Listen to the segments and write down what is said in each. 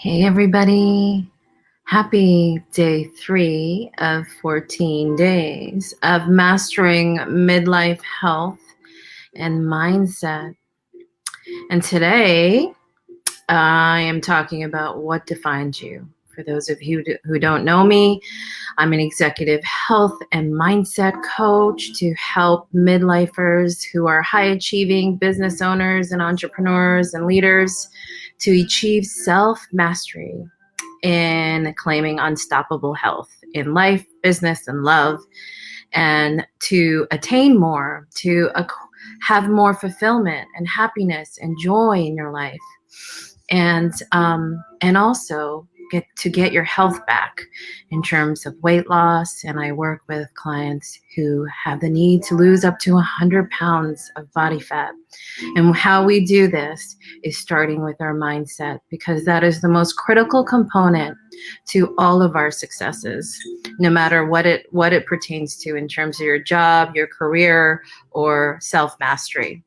Hey, everybody. Happy day 3 of 14 days of mastering midlife health and mindset. And today I am talking about what defines you. For those of you who don't know me, I'm an executive health and mindset coach to help midlifers who are high achieving business owners and entrepreneurs and leaders to achieve self mastery in claiming unstoppable health in life, business, and love, and to attain more, to have more fulfillment and happiness and joy in your life, and also get your health back in terms of weight loss. And I work with clients who have the need to lose up to 100 pounds of body fat. And how we do this is starting with our mindset, because that is the most critical component to all of our successes, no matter what it pertains to in terms of your job, your career, or self-mastery.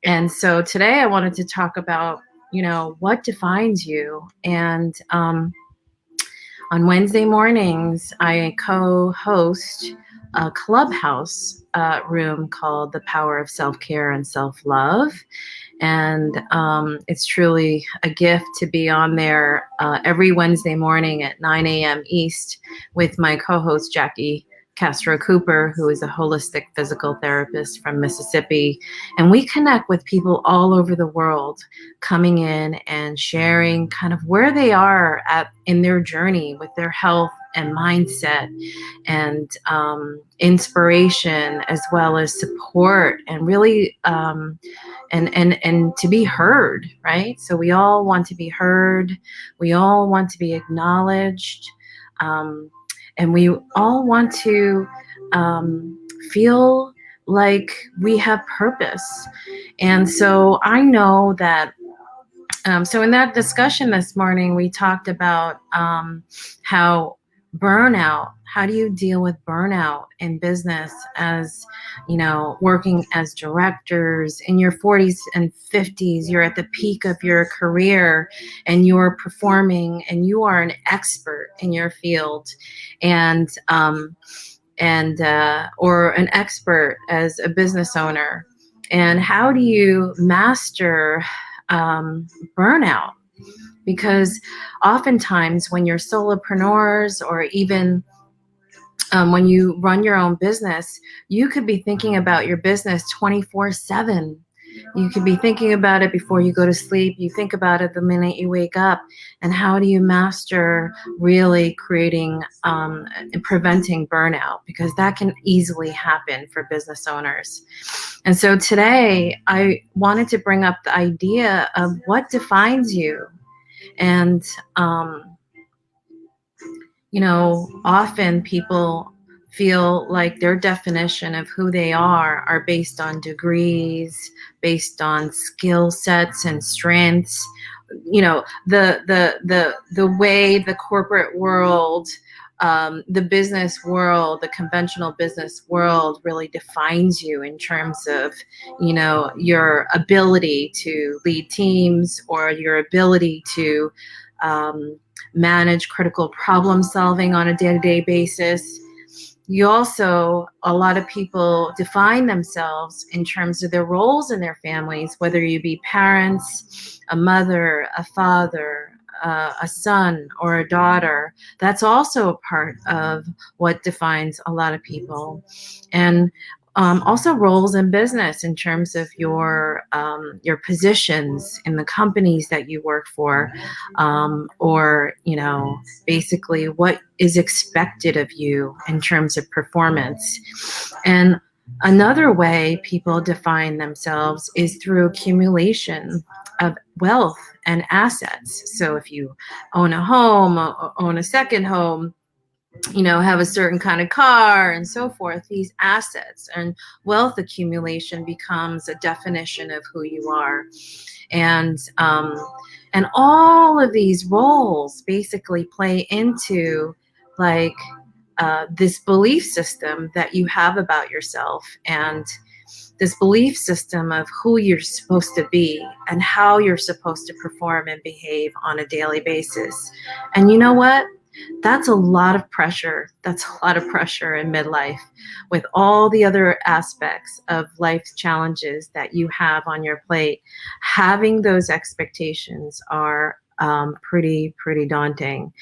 And so today I wanted to talk about what defines you. And on Wednesday mornings, I co-host a Clubhouse room called The Power of Self-Care and Self-Love. And it's truly a gift to be on there every Wednesday morning at 9 a.m. East with my co-host, Jackie Castro Cooper, who is a holistic physical therapist from Mississippi. And we connect with people all over the world, coming in and sharing kind of where they are in their journey with their health and mindset, and inspiration, as well as support, and really and to be heard, right? So we all want to be heard. We all want to be acknowledged. And we all want to feel like we have purpose. And so I know that, so in that discussion this morning, we talked about how do you deal with burnout in business, as working as directors in your 40s and 50s. You're at the peak of your career and you're performing and you are an expert in your field, and or an expert as a business owner. And how do you master burnout? Because oftentimes when you're solopreneurs, or even when you run your own business, you could be thinking about your business 24/7. You could be thinking about it before you go to sleep. You think about it the minute you wake up. And how do you master really creating and preventing burnout? Because that can easily happen for business owners. And so today I wanted to bring up the idea of what defines you. And often people feel like their definition of who they are based on degrees, based on skill sets and strengths. The way the corporate world, the business world, the conventional business world really defines you in terms of, your ability to lead teams, or your ability to manage critical problem solving on a day-to-day basis. A lot of people define themselves in terms of their roles in their families, whether you be parents, a mother, a father, a son, or a daughter. That's also a part of what defines a lot of people. And also roles in business in terms of your positions in the companies that you work for, or basically what is expected of you in terms of performance. And another way people define themselves is through accumulation of wealth and assets. So if you own a home, own a second home, have a certain kind of car, and so forth, these assets and wealth accumulation becomes a definition of who you are. And all of these roles basically play into this belief system that you have about yourself. And this belief system of who you're supposed to be and how you're supposed to perform and behave on a daily basis. And you know what? That's a lot of pressure. That's a lot of pressure in midlife with all the other aspects of life's challenges that you have on your plate. Having those expectations are pretty daunting.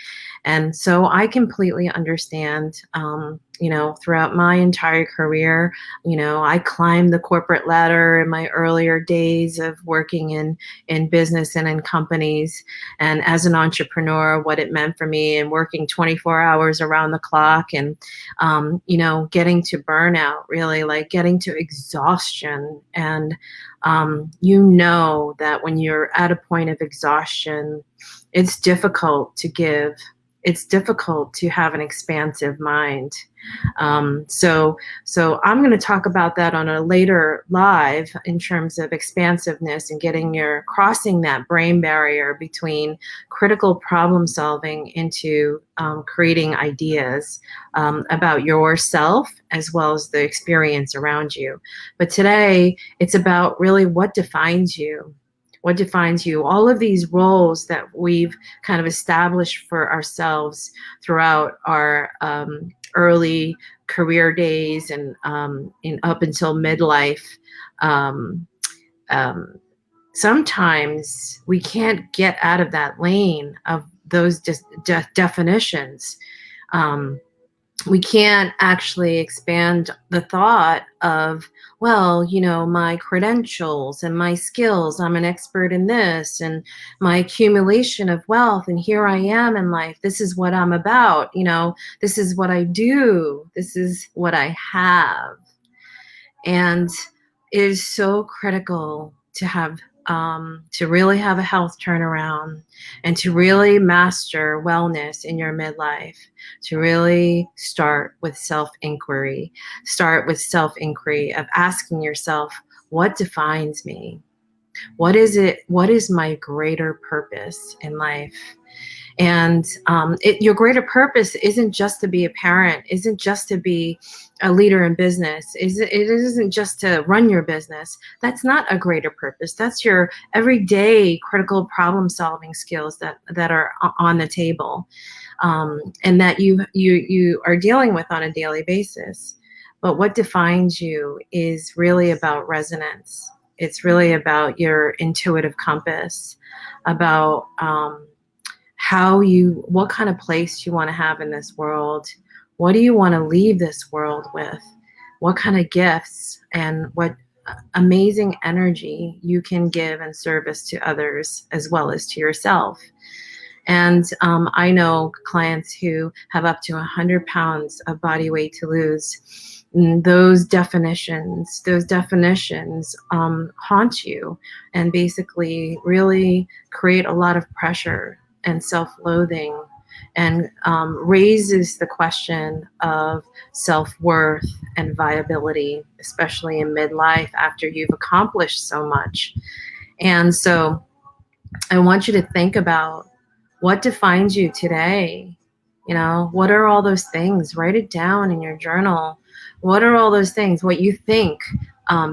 And so I completely understand, throughout my entire career, I climbed the corporate ladder in my earlier days of working in business and in companies. And as an entrepreneur, what it meant for me and working 24 hours around the clock and, getting to burnout, really like getting to exhaustion. And, that when you're at a point of exhaustion, it's difficult to give. It's difficult to have an expansive mind. So I'm going to talk about that on a later live in terms of expansiveness and crossing that brain barrier between critical problem solving into creating ideas about yourself as well as the experience around you. But today it's about really what defines you. What defines you? All of these roles that we've kind of established for ourselves throughout our early career days and up until midlife. Um, Sometimes we can't get out of that lane of those definitions. We can't actually expand the thought of, well, my credentials and my skills, I'm an expert in this, and my accumulation of wealth, and here I am in life. This is what I'm about. This is what I do. This is what I have. And it is so critical to really have a health turnaround and to really master wellness in your midlife, to really start with self-inquiry. Start with self-inquiry of asking yourself, what defines me? What is it? What is my greater purpose in life? And your greater purpose isn't just to be a parent, isn't just to be a leader in business. It isn't just to run your business. That's not a greater purpose. That's your everyday critical problem solving skills that are on the table, and that you are dealing with on a daily basis. But what defines you is really about resonance. It's really about your intuitive compass, about what kind of place you want to have in this world. What do you want to leave this world with? What kind of gifts and what amazing energy you can give and service to others as well as to yourself. And I know clients who have up to 100 pounds of body weight to lose. Those definitions haunt you and basically really create a lot of pressure and self-loathing, and raises the question of self-worth and viability, especially in midlife after you've accomplished so much. And so I want you to think about what defines you today. What are all those things? Write it down in your journal. What are all those things? What you think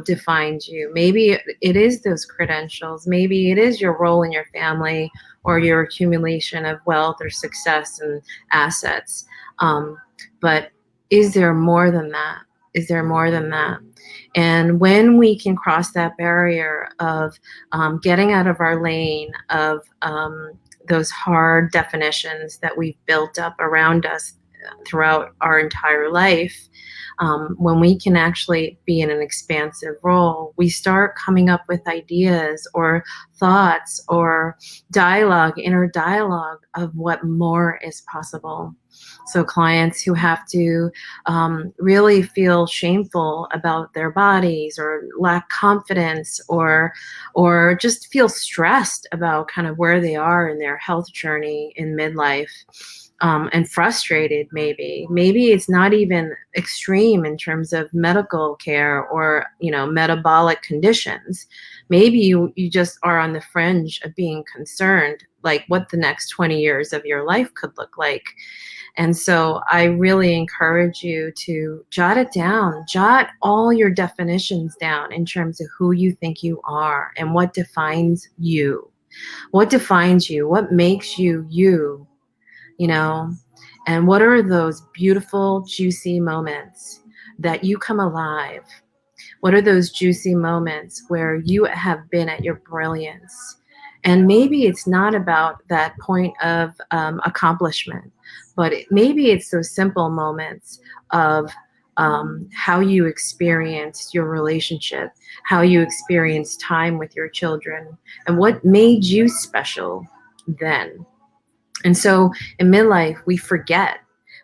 defines you? Maybe it is those credentials. Maybe it is your role in your family or your accumulation of wealth or success and assets. But is there more than that? Is there more than that? And when we can cross that barrier of getting out of our lane of those hard definitions that we've built up around us throughout our entire life, when we can actually be in an expansive role, we start coming up with ideas or thoughts or inner dialogue of what more is possible. So clients who have to really feel shameful about their bodies or lack confidence or just feel stressed about kind of where they are in their health journey in midlife. And frustrated, maybe it's not even extreme in terms of medical care or metabolic conditions, Maybe you just are on the fringe of being concerned, like what the next 20 years of your life could look like. And so I really encourage you to jot it down, jot all your definitions down in terms of who you think you are and what defines you. What defines you? What makes you you? You know, and what are those beautiful, juicy moments that you come alive? What are those juicy moments where you have been at your brilliance? And maybe it's not about that point of accomplishment, but maybe it's those simple moments of how you experienced your relationship, how you experienced time with your children, and what made you special then. And so in midlife, we forget.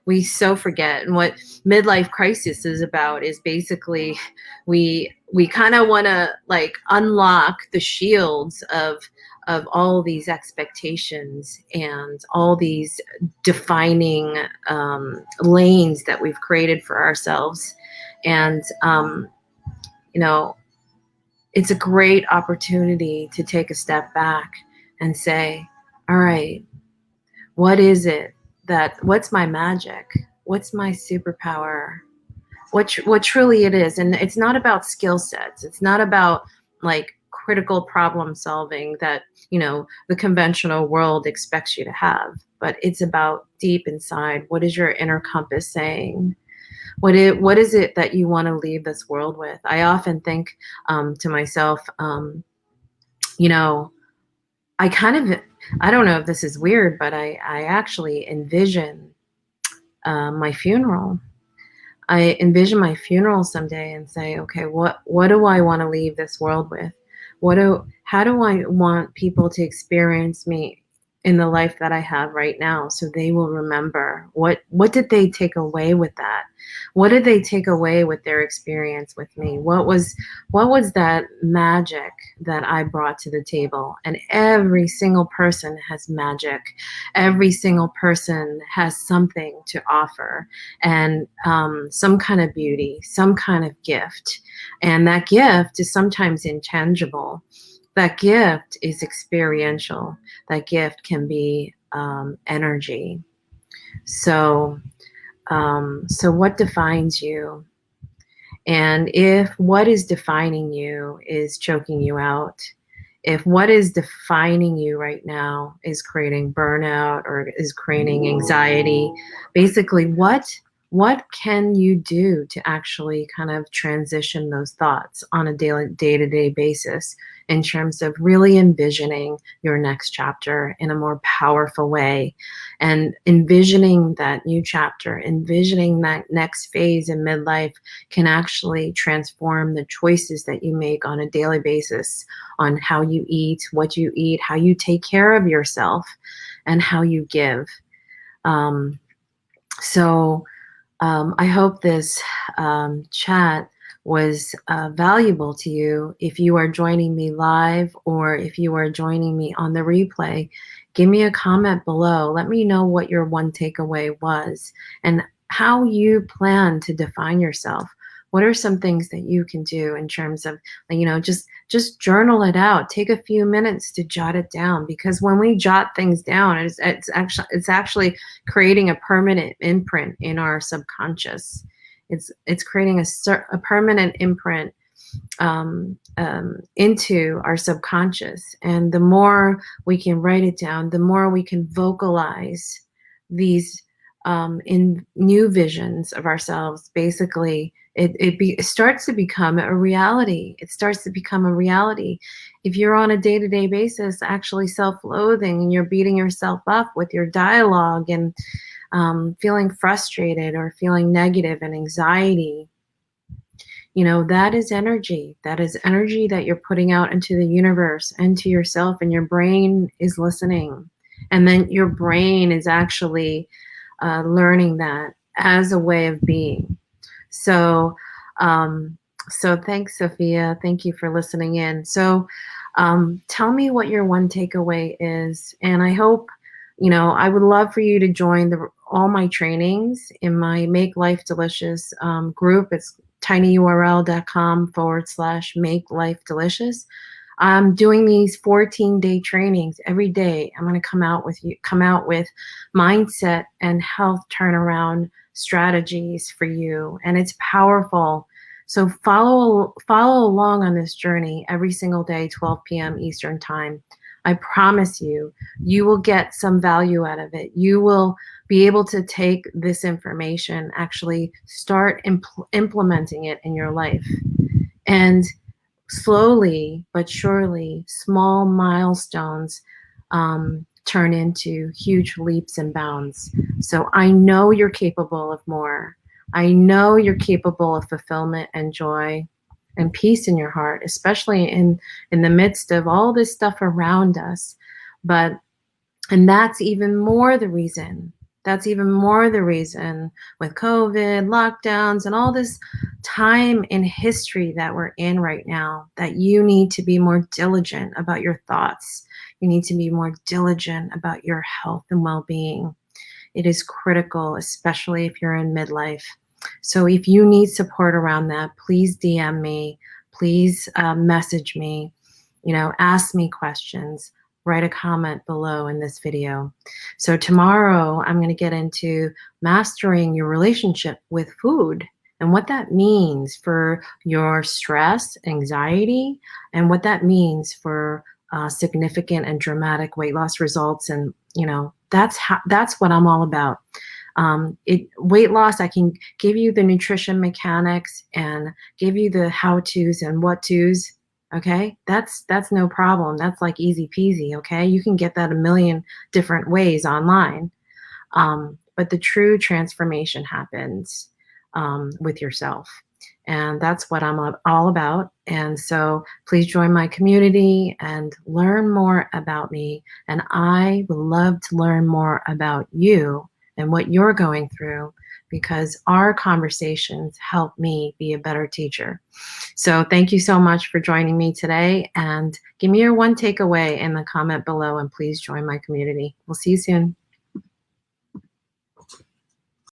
We so forget. And what midlife crisis is about is basically we kind of want to like unlock the shields of all these expectations and all these defining lanes that we've created for ourselves. And you know, it's a great opportunity to take a step back and say, all right, what is it what's my magic? What's my superpower? What truly it is. And it's not about skill sets. It's not about like critical problem solving that, the conventional world expects you to have, but it's about deep inside. What is your inner compass saying? What is it that you want to leave this world with? I often think to myself, you know, I kind of, I don't know if this is weird, but I actually envision my funeral. I envision my funeral someday and say, okay, what do I want to leave this world with? How do I want people to experience me in the life that I have right now, so they will remember what did they take away with that? What did they take away with their experience with me? What was that magic that I brought to the table? And every single person has magic. Every single person has something to offer, and some kind of beauty, some kind of gift. And that gift is sometimes intangible. That gift is experiential. That gift can be energy. So, so what defines you? And if what is defining you is choking you out, if what is defining you right now is creating burnout or is creating anxiety, basically what can you do to actually kind of transition those thoughts on a day-to-day basis in terms of really envisioning your next chapter in a more powerful way, and envisioning that new chapter, envisioning that next phase in midlife can actually transform the choices that you make on a daily basis, on how you eat, what you eat, how you take care of yourself, and how you give. I hope this chat was valuable to you. If you are joining me live or if you are joining me on the replay, give me a comment below. Let me know what your one takeaway was and how you plan to define yourself. What are some things that you can do in terms of, just journal it out. Take a few minutes to jot it down, because when we jot things down, it's actually creating a permanent imprint in our subconscious. It's creating a permanent imprint into our subconscious. And the more we can write it down, the more we can vocalize these in new visions of ourselves. Basically, it starts to become a reality. It starts to become a reality. If you're on a day-to-day basis actually self-loathing and you're beating yourself up with your dialogue and feeling frustrated or feeling negative and anxiety, that is energy. That is energy that you're putting out into the universe and to yourself, and your brain is listening. And then your brain is actually learning that as a way of being. So thanks, Sophia. Thank you for listening in. So tell me what your one takeaway is. And I hope, I would love for you to join all my trainings in my Make Life Delicious group. It's tinyurl.com/Make Life Delicious. I'm doing these 14-day trainings every day. I'm going to come out with mindset and health turnaround strategies for you, and it's powerful. So follow along on this journey every single day, 12 p.m. Eastern time. I promise you, you will get some value out of it. You will be able to take this information, actually start implementing it in your life. And slowly but surely, small milestones turn into huge leaps and bounds. So I know you're capable of more. I know you're capable of fulfillment and joy and peace in your heart, especially in the midst of all this stuff around us. But and that's even more the reason. That's even more the reason with COVID, lockdowns, and all this time in history that we're in right now, that you need to be more diligent about your thoughts. You need to be more diligent about your health and well being. It is critical, especially if you're in midlife. So if you need support around that, please DM me, please message me, ask me questions, write a comment below in this video. So tomorrow I'm going to get into mastering your relationship with food and what that means for your stress, anxiety, and what that means for significant and dramatic weight loss results. And that's what I'm all about. Weight loss, I can give you the nutrition mechanics and give you the how-tos and what-tos. Okay, that's no problem. That's like easy peasy. Okay, you can get that a million different ways online. But the true transformation happens with yourself. And that's what I'm all about. And so please join my community and learn more about me. And I would love to learn more about you and what you're going through, because our conversations help me be a better teacher. So thank you so much for joining me today. And give me your one takeaway in the comment below, and please join my community. We'll see you soon.